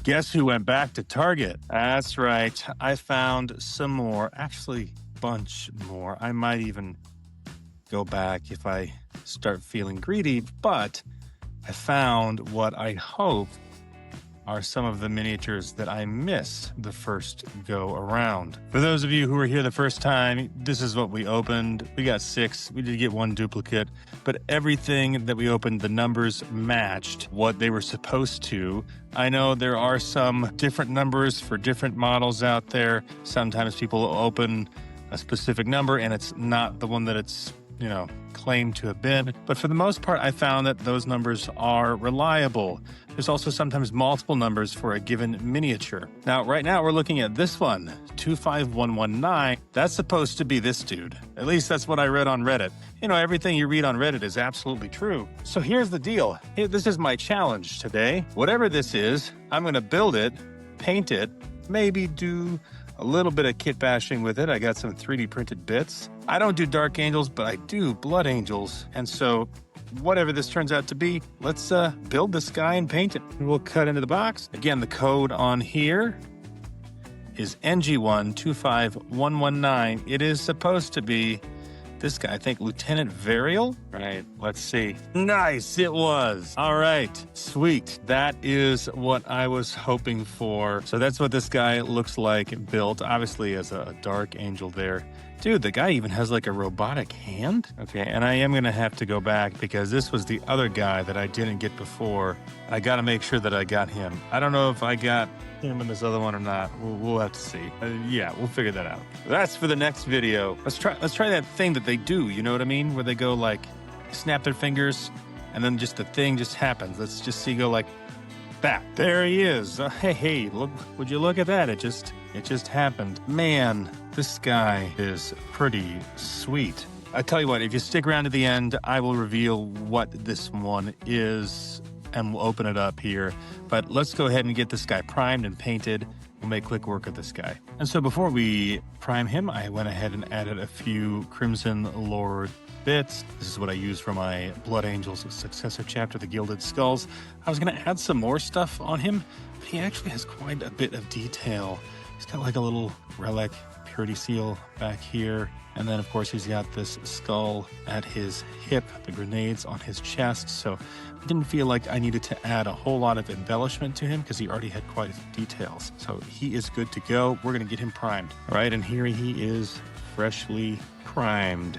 Guess who went back to Target? That's right. I found some more, actually a bunch more. I might even go back if I start feeling greedy, but I found what I hope are some of the miniatures that I missed the first go around. For those of you who were here the first time, this is what we opened. We got 6. We did get 1 duplicate, but everything that we opened, the numbers matched what they were supposed to. I know there are some different numbers for different models out there. Sometimes people open a specific number and it's not the one that it's claimed to have been. But for the most part, I found that those numbers are reliable. There's also sometimes multiple numbers for a given miniature. Now, right now, we're looking at this one, 25119. That's supposed to be this dude. At least that's what I read on Reddit. Everything you read on Reddit is absolutely true. So here's the deal. This is my challenge today. Whatever this is, I'm going to build it, paint it, maybe do a little bit of kit bashing with it. I got some 3D printed bits. I don't do Dark Angels, but I do Blood Angels. And so whatever this turns out to be, let's build this guy and paint it. We'll cut into the box. Again, the code on here is NG125119. It is supposed to be this guy, I think Lieutenant Vareal. Right, let's see. Nice, it was. All right, sweet. That is what I was hoping for. So that's what this guy looks like built, obviously as a Dark Angel there. Dude, the guy even has like a robotic hand. Okay, and I am gonna have to go back because this was the other guy that I didn't get before. I gotta make sure that I got him. I don't know if I got him in this other one or not. We'll have to see. Yeah, we'll figure that out. That's for the next video. Let's try that thing that they do, you know what I mean? Where they go like, snap their fingers, and then just the thing just happens. Let's just see go like, that. There he is. Hey, look, would you look at that? It just happened. Man, this guy is pretty sweet. I tell you what, if you stick around to the end, I will reveal what this one is, and we'll open it up here. But let's go ahead and get this guy primed and painted. We'll make quick work of this guy. And so before we prime him, I went ahead and added a few Crimson Lord bits. This is what I use for my Blood Angels successor chapter, the Gilded Skulls. I was going to add some more stuff on him, but he actually has quite a bit of detail. He's got like a little relic, purity seal back here. And then, of course, he's got this skull at his hip, the grenades on his chest. So I didn't feel like I needed to add a whole lot of embellishment to him because he already had quite a few details. So he is good to go. We're going to get him primed. All right, and here he is, freshly primed.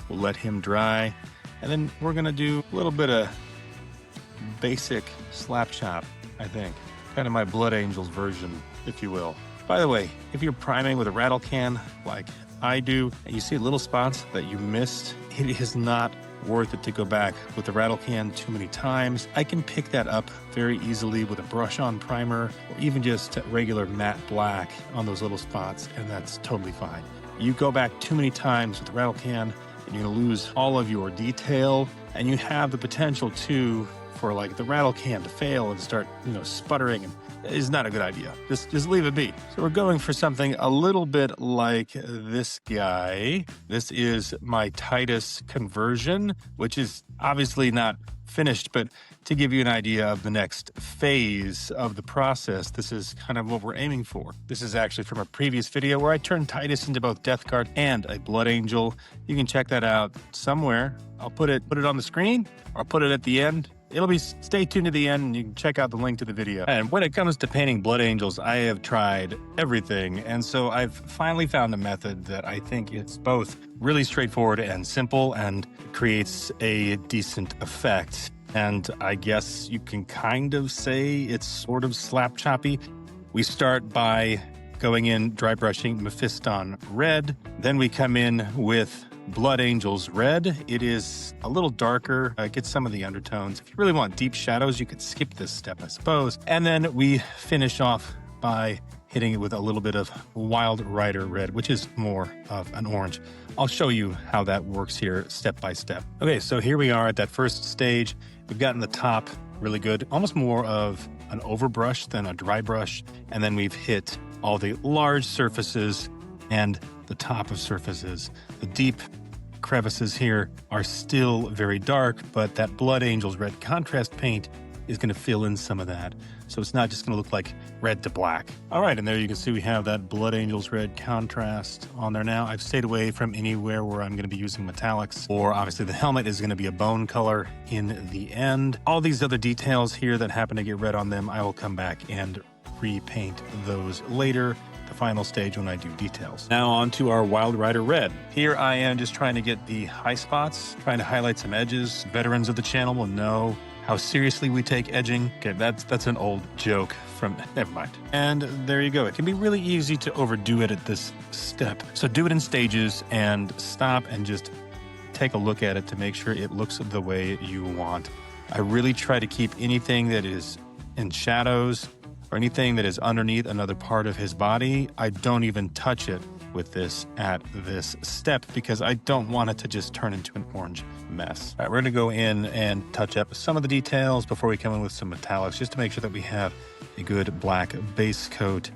We'll let him dry. And then we're going to do a little bit of basic slap chop, I think. Kind of my Blood Angels version, if you will. By the way, if you're priming with a rattle can like I do, and you see little spots that you missed, it is not worth it to go back with the rattle can too many times. I can pick that up very easily with a brush-on primer or even just regular matte black on those little spots, and that's totally fine. You go back too many times with the rattle can, and you're going to lose all of your detail, and you have the potential too for like the rattle can to fail and start, sputtering, and is not a good idea. Just leave it be. So we're going for something a little bit like this guy. This is my Titus conversion, which is obviously not finished, but to give you an idea of the next phase of the process, this is kind of what we're aiming for. This is actually from a previous video where I turned Titus into both Death Guard and a Blood Angel. You can check that out somewhere. I'll put it on the screen or put it at the end. It'll be, stay tuned to the end and you can check out the link to the video. And when it comes to painting Blood Angels, I have tried everything. And so I've finally found a method that I think it's both really straightforward and simple and creates a decent effect. And I guess you can kind of say it's sort of slap choppy. We start by going in dry brushing Mephiston Red. Then we come in with Blood Angels Red. It is a little darker, gets some of the undertones. If you really want deep shadows, you could skip this step, I suppose. And then we finish off by hitting it with a little bit of Wild Rider Red, which is more of an orange. I'll show you how that works here step by step. Okay, so here we are at that first stage. We've gotten the top really good, almost more of an overbrush than a dry brush. And then we've hit all the large surfaces and the top of surfaces. The deep crevices here are still very dark, but that Blood Angels Red contrast paint is going to fill in some of that. So it's not just going to look like red to black. All right, and there you can see we have that Blood Angels red contrast on there now. I've stayed away from anywhere where I'm going to be using metallics, or obviously the helmet is going to be a bone color in the end. All these other details here that happen to get red on them, I will come back and repaint those later, the final stage when I do details. Now on to our Wild Rider Red. Here I am just trying to get the high spots, trying to highlight some edges. Veterans of the channel will know how seriously we take edging. Okay, that's an old joke from, never mind. And there you go. It can be really easy to overdo it at this step. So do it in stages and stop and just take a look at it to make sure it looks the way you want. I really try to keep anything that is in shadows or anything that is underneath another part of his body. I don't even touch it with this at this step because I don't want it to just turn into an orange mess. All right, we're gonna go in and touch up some of the details before we come in with some metallics, just to make sure that we have a good black base coat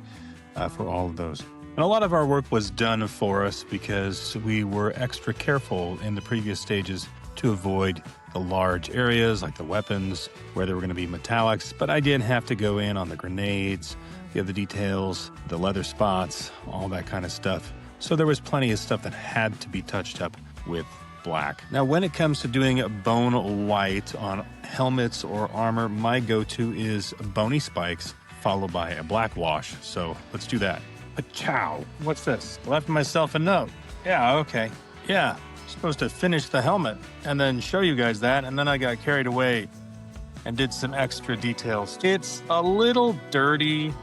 for all of those. And a lot of our work was done for us because we were extra careful in the previous stages to avoid the large areas like the weapons where there were going to be metallics, but I did have to go in on the grenades, the other details, the leather spots, all that kind of stuff. So there was plenty of stuff that had to be touched up with black. Now, when it comes to doing bone white on helmets or armor, my go-to is bony spikes followed by a black wash. So let's do that. Chow. What's this? Left myself a note. Yeah, okay. Yeah. Supposed to finish the helmet and then show you guys that, and then I got carried away and did some extra details. It's a little dirty, to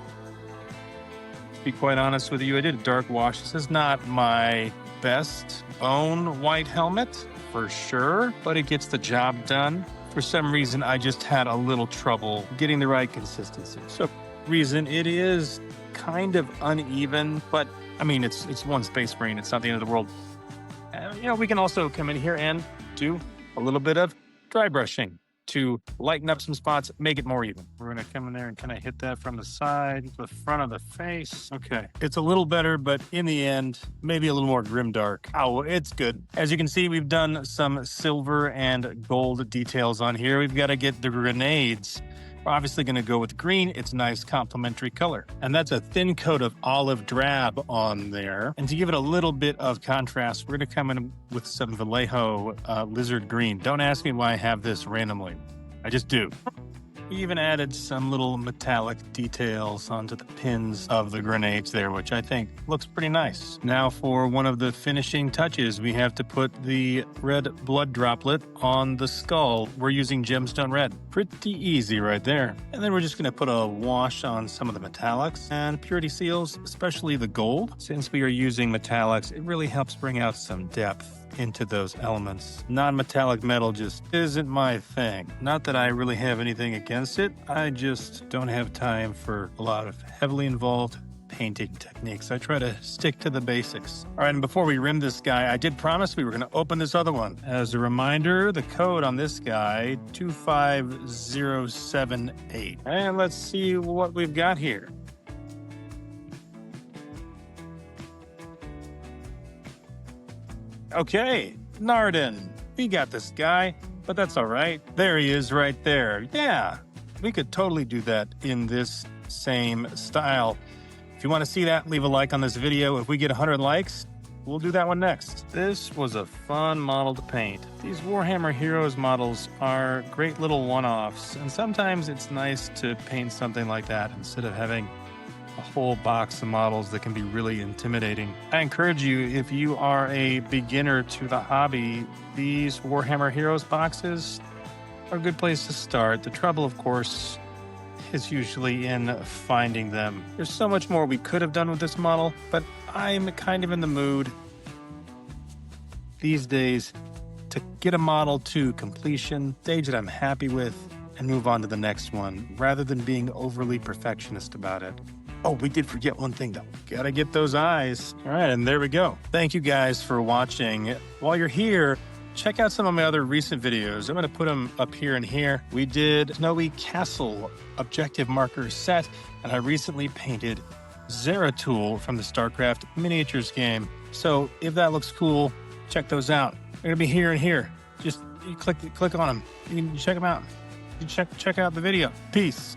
be quite honest with you. I did a dark wash. This is not my best bone white helmet for sure, but it gets the job done. For some reason, I just had a little trouble getting the right consistency. So reason it is kind of uneven, but I mean, it's one Space Marine. It's not the end of the world. You know, we can also come in here and do a little bit of dry brushing to lighten up some spots, make it more even. We're going to come in there and kind of hit that from the side, the front of the face. Okay, it's a little better, but in the end, maybe a little more grimdark. Oh, it's good. As you can see, we've done some silver and gold details on here. We've got to get the grenades. We're obviously going to go with green. It's a nice complementary color. And that's a thin coat of olive drab on there. And to give it a little bit of contrast, we're going to come in with some Vallejo lizard green. Don't ask me why I have this randomly. I just do. We even added some little metallic details onto the pins of the grenades there, which I think looks pretty nice. Now for one of the finishing touches, we have to put the red blood droplet on the skull. We're using gemstone red. Pretty easy right there. And then we're just gonna put a wash on some of the metallics and purity seals, especially the gold. Since we are using metallics, it really helps bring out some depth into those elements. Non-metallic metal just isn't my thing. Not that I really have anything against it, I just don't have time for a lot of heavily involved painting techniques. I try to stick to the basics. All right, and before we rim this guy, I did promise we were going to open this other one. As a reminder, the code on this guy, 25078. And let's see what we've got here. Okay, Narden. We got this guy, but that's all right. There he is right there. Yeah, we could totally do that in this same style. If you want to see that, leave a like on this video. If we get 100 likes, we'll do that one next. This was a fun model to paint. These Warhammer Heroes models are great little one-offs, and sometimes it's nice to paint something like that instead of having a whole box of models that can be really intimidating. I encourage you, if you are a beginner to the hobby, these Warhammer Heroes boxes are a good place to start. The trouble, of course, is usually in finding them. There's so much more we could have done with this model, but I'm kind of in the mood these days to get a model to completion, stage that I'm happy with, and move on to the next one, rather than being overly perfectionist about it. Oh, we did forget one thing though. Gotta get those eyes. All right, and there we go. Thank you guys for watching. While you're here, check out some of my other recent videos. I'm gonna put them up here and here. We did Snowy Castle objective marker set, and I recently painted Zeratul from the StarCraft miniatures game. So if that looks cool, check those out. They're gonna be here and here. Just you click on them. You can check them out. check out the video. Peace.